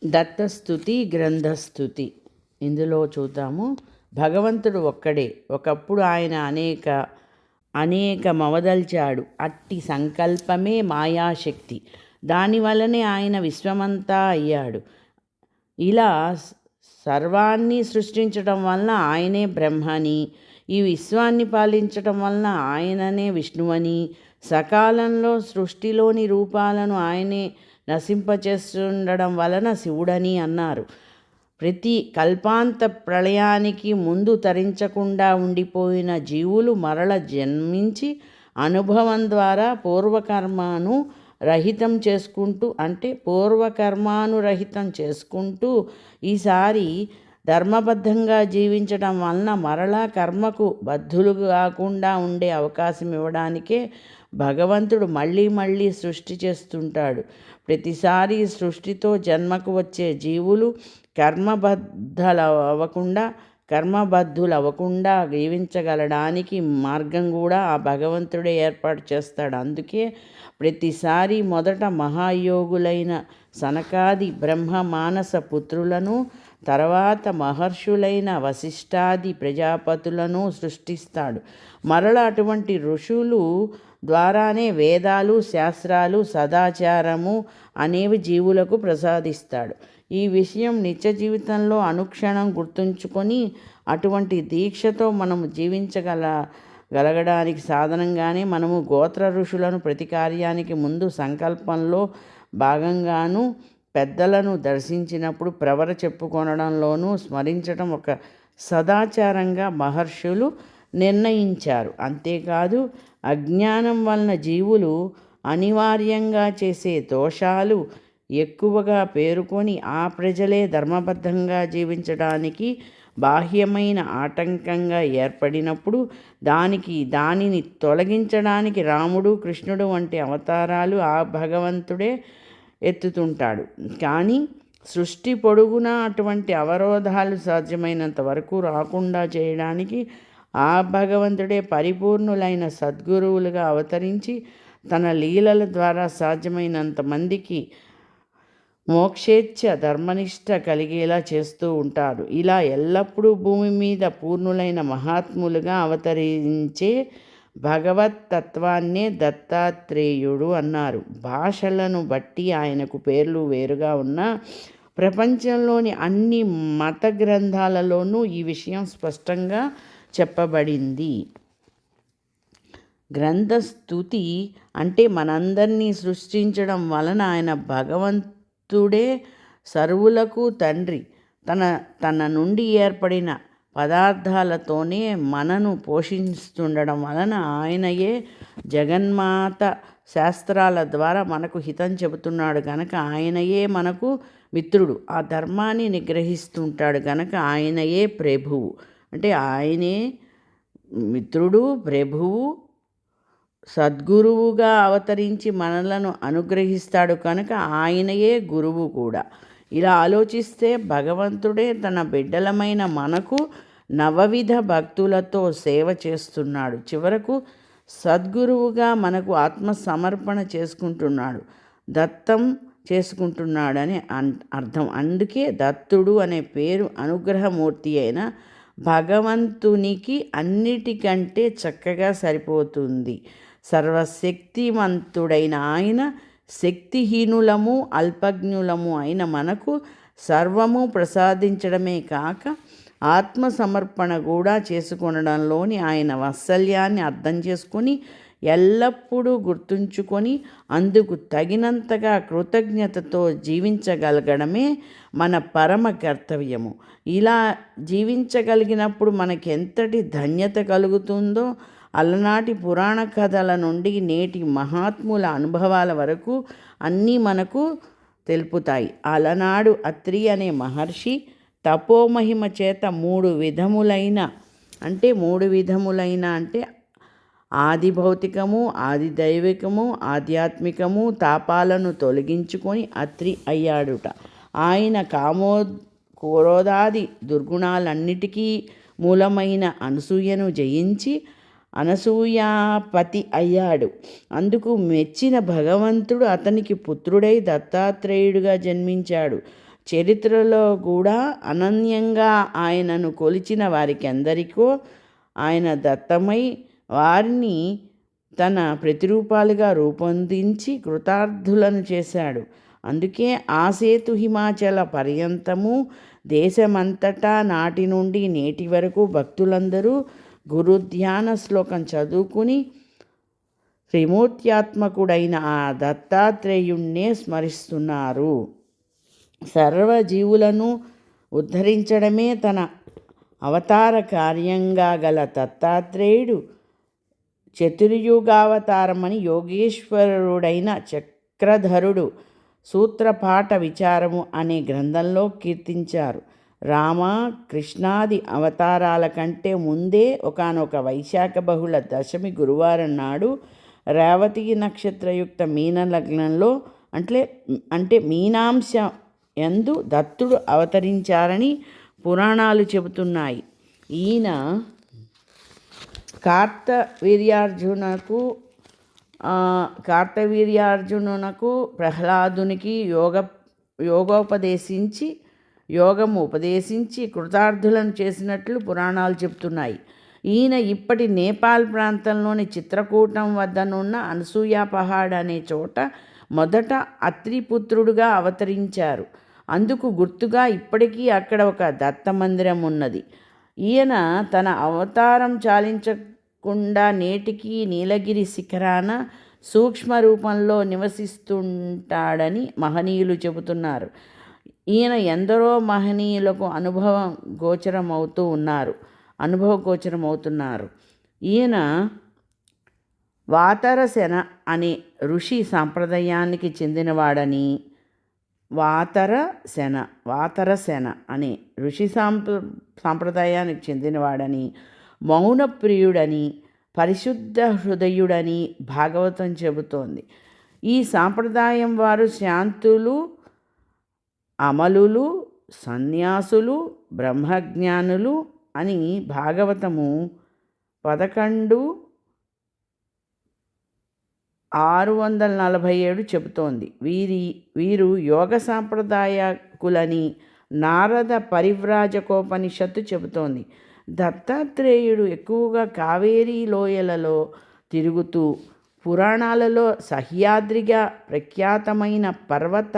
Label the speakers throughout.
Speaker 1: దత్తస్తుతి గ్రంథస్తుతి. ఇందులో చూద్దాము. భగవంతుడు ఒక్కడే. ఒకప్పుడు ఆయన అనేక మవదల్చాడు. అట్టి సంకల్పమే మాయాశక్తి. దానివల్లనే ఆయన విశ్వమంతా అయ్యాడు. ఇలా సర్వాన్ని సృష్టించడం వలన ఆయనే బ్రహ్మని, ఈ విశ్వాన్ని పాలించటం వలన ఆయననే విష్ణువని, సకాలంలో సృష్టిలోని రూపాలను ఆయనే నశింపచేస్తుండడం వలన శివుడని అన్నారు. ప్రతి కల్పాంత ప్రళయానికి ముందు తరించకుండా ఉండిపోయిన జీవులు మరల జన్మించి అనుభవం ద్వారా పూర్వకర్మను రహితం చేసుకుంటూ ఈసారి ధర్మబద్ధంగా జీవించడం వలన మరలా కర్మకు బద్ధులు కాకుండా ఉండే అవకాశం ఇవ్వడానికే భగవంతుడు మళ్ళీ సృష్టి చేస్తుంటాడు. ప్రతిసారి సృష్టితో జన్మకు వచ్చే జీవులు కర్మబద్ధులవ్వకుండా జీవించగలడానికి మార్గం కూడా ఆ భగవంతుడే ఏర్పాటు చేస్తాడు. అందుకే ప్రతిసారి మొదట మహాయోగులైన సనకాది బ్రహ్మ మానస పుత్రులను, తర్వాత మహర్షులైన వశిష్ఠాది ప్రజాపతులను సృష్టిస్తాడు. మరల అటువంటి ఋషులు ద్వారానే వేదాలు, శాస్త్రాలు, సదాచారము అనేవి జీవులకు ప్రసాదిస్తాడు. ఈ విషయం నిత్య జీవితంలో అనుక్షణం గుర్తుంచుకొని అటువంటి దీక్షతో మనము జీవించగలగడానికి సాధనంగానే మనము గోత్ర ఋషులను ప్రతి కార్యానికి ముందు సంకల్పంలో భాగంగాను పెద్దలను దర్శించినప్పుడు ప్రవర చెప్పుకొనడంలోనూ స్మరించడం ఒక సదాచారంగా మహర్షులు నిర్ణయించారు. అంతేకాదు అజ్ఞానం వలన జీవులు అనివార్యంగా చేసే దోషాలు ఎక్కువగా పేరుకొని ఆ ప్రజలే ధర్మబద్ధంగా బాహ్యమైన ఆటంకంగా ఏర్పడినప్పుడు దానిని తొలగించడానికి రాముడు, కృష్ణుడు వంటి అవతారాలు ఆ భగవంతుడే ఎత్తుతుంటాడు. కానీ సృష్టి పొడుగునా అటువంటి అవరోధాలు సాధ్యమైనంత వరకు రాకుండా చేయడానికి ఆ భగవంతుడే పరిపూర్ణులైన సద్గురువులుగా అవతరించి తన లీలల ద్వారా సాధ్యమైనంత మందికి మోక్షేచ్ఛ ధర్మనిష్ట కలిగేలా చేస్తూ ఉంటారు. ఇలా ఎల్లప్పుడూ భూమి మీద పూర్ణులైన మహాత్ములుగా అవతరించే భగవత్ తత్వాన్నే దత్తాత్రేయుడు అన్నారు. భాషలను బట్టి ఆయనకు పేర్లు వేరుగా ఉన్నా ప్రపంచంలోని అన్ని మత గ్రంథాలలోనూ ఈ విషయం స్పష్టంగా చెప్పబడింది. గ్రంథస్తుతి అంటే మనందరినీ సృష్టించడం వలన ఆయన భగవంతుడే సర్వులకు తండ్రి. తన నుండి ఏర్పడిన పదార్థాలతోనే మనను పోషిస్తుండడం వలన ఆయనయే జగన్మాత శాస్త్రాల ద్వారా మనకు హితం చెబుతున్నాడు కనుక ఆయనయే మనకు మిత్రుడు. ఆ ధర్మాన్ని నిగ్రహిస్తుంటాడు కనుక ఆయనయే ప్రభువు. అంటే ఆయనే మిత్రుడు, ప్రభువు, సద్గురువుగా అవతరించి మనలను అనుగ్రహిస్తాడు కనుక ఆయనయే గురువు కూడా. ఇలా ఆలోచిస్తే భగవంతుడే తన బిడ్డలమైన మనకు నవవిధ భక్తులతో సేవ చేస్తున్నాడు. చివరకు సద్గురువుగా మనకు ఆత్మసమర్పణ దత్తం చేసుకుంటున్నాడని అర్థం. అందుకే దత్తుడు అనే పేరు అనుగ్రహమూర్తి అయిన భగవంతునికి అన్నిటికంటే చక్కగా సరిపోతుంది. సర్వశక్తిమంతుడైన ఆయన శక్తిహీనులము అల్పజ్ఞులము అయిన మనకు సర్వము ప్రసాదించడమే కాక ఆత్మసమర్పణ కూడా చేసుకొనడంలోని ఆయన వాత్సల్యాన్ని అర్థం చేసుకొని ఎల్లప్పుడూ గుర్తుంచుకొని అందుకు తగినంతగా కృతజ్ఞతతో జీవించగలగడమే మన పరమ కర్తవ్యము. ఇలా జీవించగలిగినప్పుడు మనకెంతటి ధన్యత కలుగుతుందో అలనాటి పురాణ కథల నుండి నేటి మహాత్ముల అనుభవాల వరకు అన్నీ మనకు తెలుపుతాయి. అలనాడు అత్రి అనే మహర్షి తపోమహిమ చేత మూడు విధములైన అంటే ఆది భౌతికము, ఆది దైవికము, ఆధ్యాత్మికము తాపాలను తొలగించుకొని అత్రి అయ్యాడుట. ఆయన క్రోధాది దుర్గుణాలన్నిటికీ మూలమైన అనసూయను జయించి అనసూయాపతి అయ్యాడు. అందుకు మెచ్చిన భగవంతుడు అతనికి పుత్రుడై దత్తాత్రేయుడిగా జన్మించాడు. చరిత్రలో కూడా అనన్యంగా ఆయనను కొలిచిన వారికి అందరికో ఆయన దత్తమై వారిని తన ప్రతిరూపాలుగా రూపొందించి కృతార్థులను చేశాడు. అందుకే ఆ సేతు హిమాచల పర్యంతము దేశమంతటా నాటి నుండి నేటి వరకు భక్తులందరూ గురుధ్యాన శ్లోకం చదువుకుని త్రిమూర్త్యాత్మకుడైన ఆ దత్తాత్రేయుణ్ణే స్మరిస్తున్నారు. సర్వజీవులను ఉద్ధరించడమే తన అవతార కార్యంగా గల దత్తాత్రేయుడు చతుర్యుగావతారమని యోగేశ్వరుడైన చక్రధరుడు సూత్రపాఠ విచారము అనే గ్రంథంలో కీర్తించారు. రామ కృష్ణాది అవతారాల కంటే ముందే ఒకానొక వైశాఖ బహుళ దశమి గురువారం నాడు రేవతి నక్షత్రయుక్త మీన లగ్నంలో అంటే మీనాంశ యందు దత్తుడు అవతరించారని పురాణాలు చెబుతున్నాయి. ఈయన కార్తవీర్యార్జునునకు ప్రహ్లాదునికి యోగము ఉపదేశించి కృతార్థులను చేసినట్లు పురాణాలు చెబుతున్నాయి. ఈయన ఇప్పటి నేపాల్ ప్రాంతంలోని చిత్రకూటం వద్దనున్న అనసూయ పహాడ్ అనే చోట మొదట అత్రిపుత్రుడుగా అవతరించారు. అందుకు గుర్తుగా ఇప్పటికీ అక్కడ ఒక దత్త మందిరం ఉన్నది. ఈయన తన అవతారం చాలించకుండా నేటికి నీలగిరి శిఖరాన సూక్ష్మ రూపంలో నివసిస్తుంటాడని మహనీయులు చెబుతున్నారు. ఈయన ఎందరో మహనీయులకు అనుభవగోచరమవుతున్నారు. ఈయన వాతరసేన అనే ఋషి సాంప్రదాయానికి చెందినవాడని మౌనప్రియుడని పరిశుద్ధ హృదయుడని భాగవతం చెబుతోంది. ఈ సాంప్రదాయం వారు శాంతులు, అమలులు, సన్యాసులు, బ్రహ్మజ్ఞానులు అని భాగవతము 11:647 చెబుతోంది. వీరు యోగ సాంప్రదాయకులని నారద పరివ్రాజకోపనిషత్తు చెబుతోంది. దత్తాత్రేయుడు ఎక్కువగా కావేరీ లోయలలో తిరుగుతూ పురాణాలలో సహ్యాద్రిగా ప్రఖ్యాతమైన పర్వత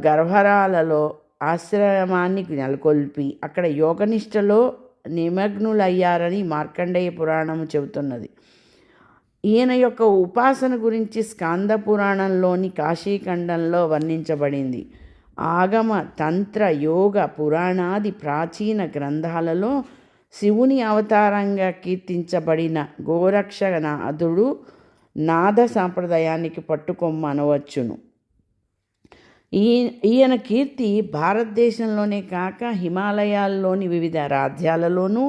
Speaker 1: గర్భరాలలో ఆశ్రమాన్ని నెలకొల్పి అక్కడ యోగనిష్టలో నిమగ్నులయ్యారని మార్కండేయ పురాణము చెబుతున్నది. ఈయన యొక్క ఉపాసన గురించి స్కాంద పురాణంలోని కాశీఖండంలో వర్ణించబడింది. ఆగమ, తంత్ర, యోగ, పురాణాది ప్రాచీన గ్రంథాలలో శివుని అవతారంగా కీర్తించబడిన గోరక్షనాథుడు నాద సాంప్రదాయానికి పట్టుకొమ్మనవచ్చును. ఈయన కీర్తి భారతదేశంలోనే కాక హిమాలయాల్లోని వివిధ రాజ్యాలలోనూ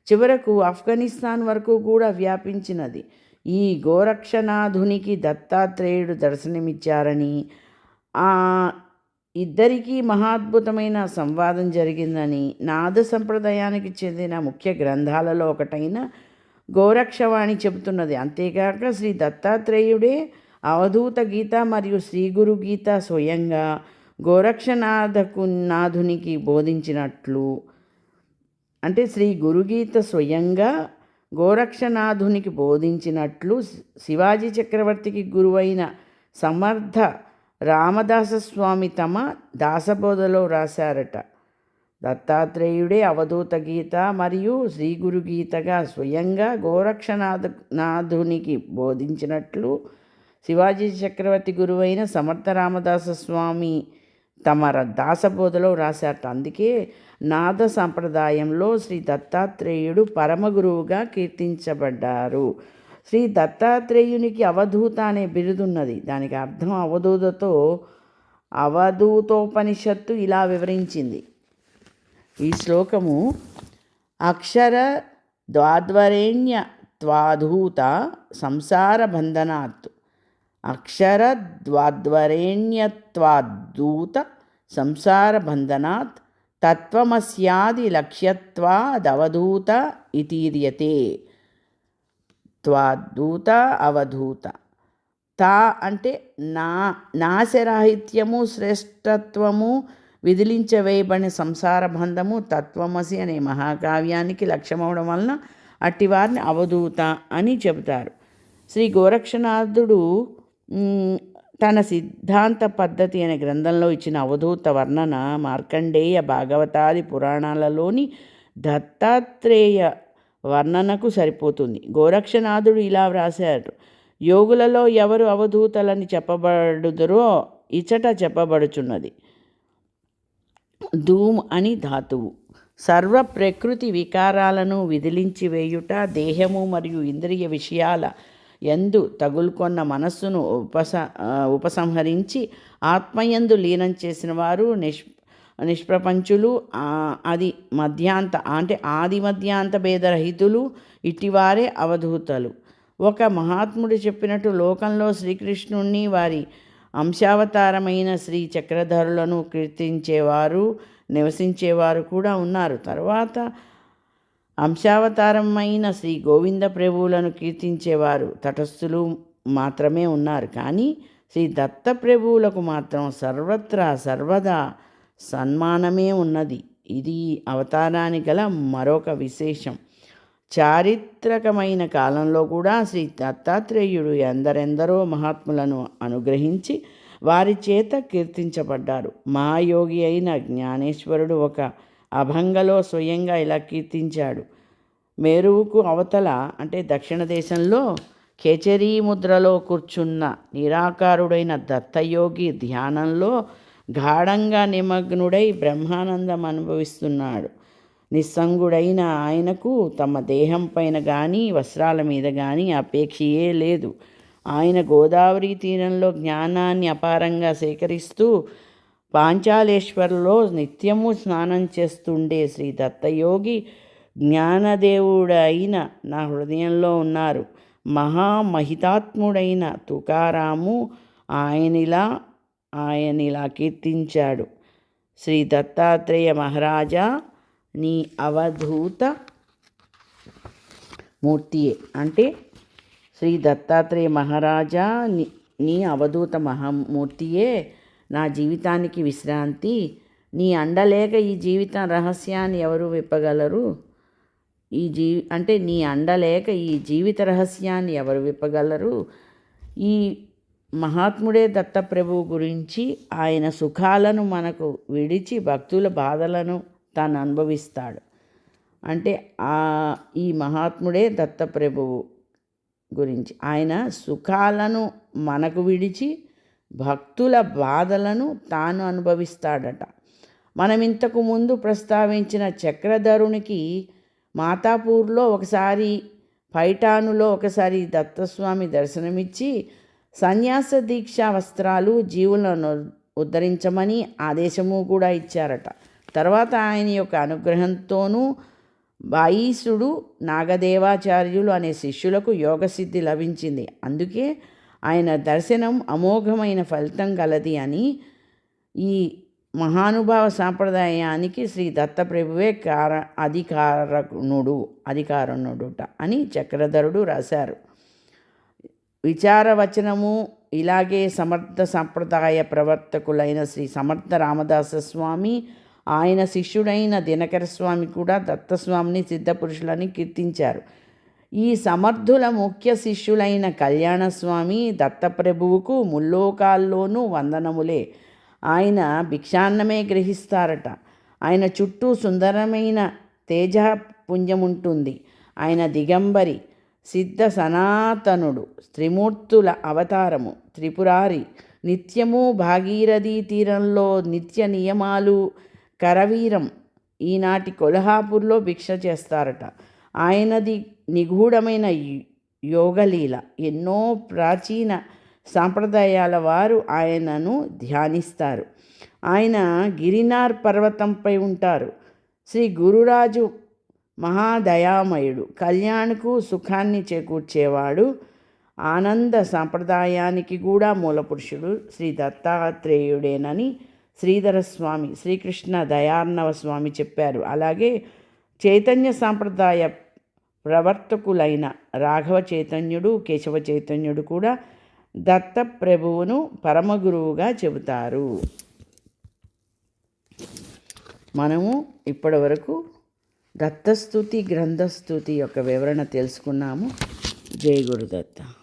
Speaker 1: చివరకు ఆఫ్ఘనిస్తాన్ వరకు కూడా వ్యాపించినది. ఈ గోరక్షనాథునికి దత్తాత్రేయుడు దర్శనమిచ్చారని, ఆ ఇద్దరికీ మహాద్భుతమైన సంవాదం జరిగిందని నాద సంప్రదాయానికి చెందిన ముఖ్య గ్రంథాలలో ఒకటైన గోరక్షవాణి చెబుతున్నది. అంతేకాక శ్రీ దత్తాత్రేయుడే అవధూత గీత మరియు శ్రీ గురు గీత స్వయంగా గోరక్షనాథునికి బోధించినట్లు, అంటే శ్రీ గురుగీత స్వయంగా గోరక్షనాథునికి బోధించినట్లు శివాజీ చక్రవర్తికి గురువైన సమర్థ రామదాసస్వామి తమ దాసబోధలో రాశారట. దత్తాత్రేయుడే అవధూత గీత మరియు శ్రీ గురు గీతగా స్వయంగా గోరక్షనాథునికి బోధించినట్లు శివాజీ చక్రవర్తి గురువైన సమర్థ రామదాసస్వామి తమ దాసబోధలో రాశారట. అందుకే నాద సంప్రదాయంలో శ్రీ దత్తాత్రేయుడు పరమగురువుగా కీర్తించబడ్డారు. శ్రీ దత్తాత్రేయునికి అవధూత అనే బిరుదున్నది. దానికి అర్థం అవధూతోపనిషత్తు ఇలా వివరించింది. ఈ శ్లోకము అక్షర ద్వాద్వరేణ్య త్వాధూత సంసార బంధనాత్, అక్షర ద్వాద్వరేణ్యత్వాదూత సంసార బంధనాత్ తత్వమస్యాది లక్ష్యత్వాదవధూత ఇతీర్యతే. త్వాదూత అవధూత తా అంటే నాశరాహిత్యము, శ్రేష్టత్వము విదిలించవేయబడిన సంసార బంధము తత్వమసి అనే మహాకావ్యానికి లక్ష్యమవడం వలన అట్టివారిని అవధూత అని చెబుతారు. శ్రీ గోరక్షనాథుడు తన సిద్ధాంత పద్ధతి అనే గ్రంథంలో ఇచ్చిన అవధూత వర్ణన మార్కండేయ భాగవతాది పురాణాలలోని దత్తాత్రేయ వర్ణనకు సరిపోతుంది. గోరక్షనాథుడు ఇలా వ్రాశారు: యోగులలో ఎవరు అవధూతలని చెప్పబడుదురో ఇచట చెప్పబడుచున్నది. ధూమ్ అని ధాతువు. సర్వ ప్రకృతి వికారాలను విదిలించి వేయుట, దేహము మరియు ఇంద్రియ విషయాల యందు తగులుకొన్న మనస్సును ఉపసంహరించి ఆత్మయందు లీనం చేసిన వారు నిష్ప్రపంచులు, ఆది మధ్యాంత భేదరహితులు, ఇటివారే అవధూతలు. ఒక మహాత్ముడు చెప్పినట్టు లోకంలో శ్రీకృష్ణుణ్ణి, వారి అంశావతారమైన శ్రీ చక్రధరులను కీర్తించేవారు, నివసించేవారు కూడా ఉన్నారు. తర్వాత అంశావతారమైన శ్రీ గోవింద ప్రభువులను కీర్తించేవారు తటస్థులు మాత్రమే ఉన్నారు. కానీ శ్రీ దత్త ప్రభువులకు మాత్రం సర్వత్రా సర్వదా సన్మానమే ఉన్నది. ఇది అవతారానికి గల మరొక విశేషం. చారిత్రకమైన కాలంలో కూడా శ్రీ దత్తాత్రేయుడు ఎందరెందరో మహాత్ములను అనుగ్రహించి వారి చేత కీర్తించబడ్డారు. మహాయోగి అయిన జ్ఞానేశ్వరుడు ఒక అభంగలో స్వయంగా ఇలా కీర్తించాడు: మేరువుకు అవతల అంటే దక్షిణ దేశంలో కేచరీ ముద్రలో కూర్చున్న నిరాకారుడైన దత్తయోగి ధ్యానంలో గాఢంగా నిమగ్నుడై బ్రహ్మానందం అనుభవిస్తున్నాడు. నిస్సంగుడైన ఆయనకు తమ దేహం పైన కానీ వస్త్రాల మీద కానీ అపేక్షయే లేదు. ఆయన గోదావరి తీరంలో జ్ఞానాన్ని అపారంగా సేకరిస్తూ పాంచాలేశ్వర్లో నిత్యము స్నానం చేస్తుండే శ్రీ దత్తయోగి జ్ఞానదేవుడైన నా హృదయంలో ఉన్నారు. మహామహితాత్ముడైన తుకారాము ఆయనిలా కీర్తించాడు: శ్రీ దత్తాత్రేయ మహారాజా, నీ అవధూత మూర్తియే. అంటే శ్రీ దత్తాత్రేయ మహారాజా, నీ అవధూత మహామూర్తియే నా జీవితానికి విశ్రాంతి. నీ అండలేక ఈ జీవిత రహస్యాన్ని ఎవరు విప్పగలరు? నీ అండలేక ఈ జీవిత రహస్యాన్ని ఎవరు విప్పగలరు? ఈ మహాత్ముడే దత్తప్రభువు గురించి, ఆయన సుఖాలను మనకు విడిచి భక్తుల బాధలను తాను అనుభవిస్తాడు. అంటే ఈ మహాత్ముడే దత్తప్రభువు గురించి, ఆయన సుఖాలను మనకు విడిచి భక్తుల బాధలను తాను అనుభవిస్తాడట. మనం ఇంతకు ముందు ప్రస్తావించిన చక్రధరునికి మాతాపూర్లో ఒకసారి, పైఠానులో ఒకసారి దత్తస్వామి దర్శనమిచ్చి సన్యాస దీక్షా వస్త్రాలు జీవులను ఉద్ధరించమని ఆదేశము కూడా ఇచ్చారట. తర్వాత ఆయన యొక్క అనుగ్రహంతోనూ బాయీసుడు, నాగదేవాచార్యులు అనే శిష్యులకు యోగసిద్ధి లభించింది. అందుకే ఆయన దర్శనం అమోఘమైన ఫలితం గలది అని ఈ మహానుభావ సాంప్రదాయానికి శ్రీ దత్తప్రభువే అధికారణుడుట అని చక్రధరుడు రాశారు. విచారవచనము ఇలాగే సమర్థ సంప్రదాయ ప్రవర్తకులైన శ్రీ సమర్థ రామదాస స్వామి, ఆయన శిష్యుడైన దినకర స్వామి కూడా దత్తస్వామిని సిద్ధపురుషులని కీర్తించారు. ఈ సమర్థుల ముఖ్య శిష్యులైన కళ్యాణస్వామి దత్తప్రభువుకు ముల్లోకాల్లోనూ వందనములే. ఆయన భిక్షాన్నమే గ్రహిస్తారట. ఆయన చుట్టూ సుందరమైన తేజపుంజముంటుంది. ఆయన దిగంబరి, సిద్ధ సనాతనుడు, త్రిమూర్తుల అవతారము, త్రిపురారి, నిత్యము భాగీరథీ తీరంలో నిత్య నియమాలు కరవీరం. ఈనాటి కొల్హాపూర్లో భిక్ష చేస్తారట. ఆయనది నిగూఢమైన యోగలీల. ఎన్నో ప్రాచీన సాంప్రదాయాల వారు ఆయనను ధ్యానిస్తారు. ఆయన గిరినార్ పర్వతంపై ఉంటారు. శ్రీ గురురాజు మహాదయామయుడు, కళ్యాణ్కు సుఖాన్ని చేకూర్చేవాడు. ఆనంద సాంప్రదాయానికి కూడా మూలపురుషుడు శ్రీ దత్తాత్రేయుడేనని శ్రీధరస్వామి, శ్రీకృష్ణ దయార్ణవ స్వామి చెప్పారు. అలాగే చైతన్య సాంప్రదాయ ప్రవర్తకులైన రాఘవ చైతన్యుడు, కేశవ చైతన్యుడు కూడా దత్తప్రభువును పరమగురువుగా చెబుతారు. మనము ఇప్పటి వరకు దత్తస్తుతి గ్రంథస్తుతి యొక్క వివరణ తెలుసుకున్నాము. జై గురుదత్త.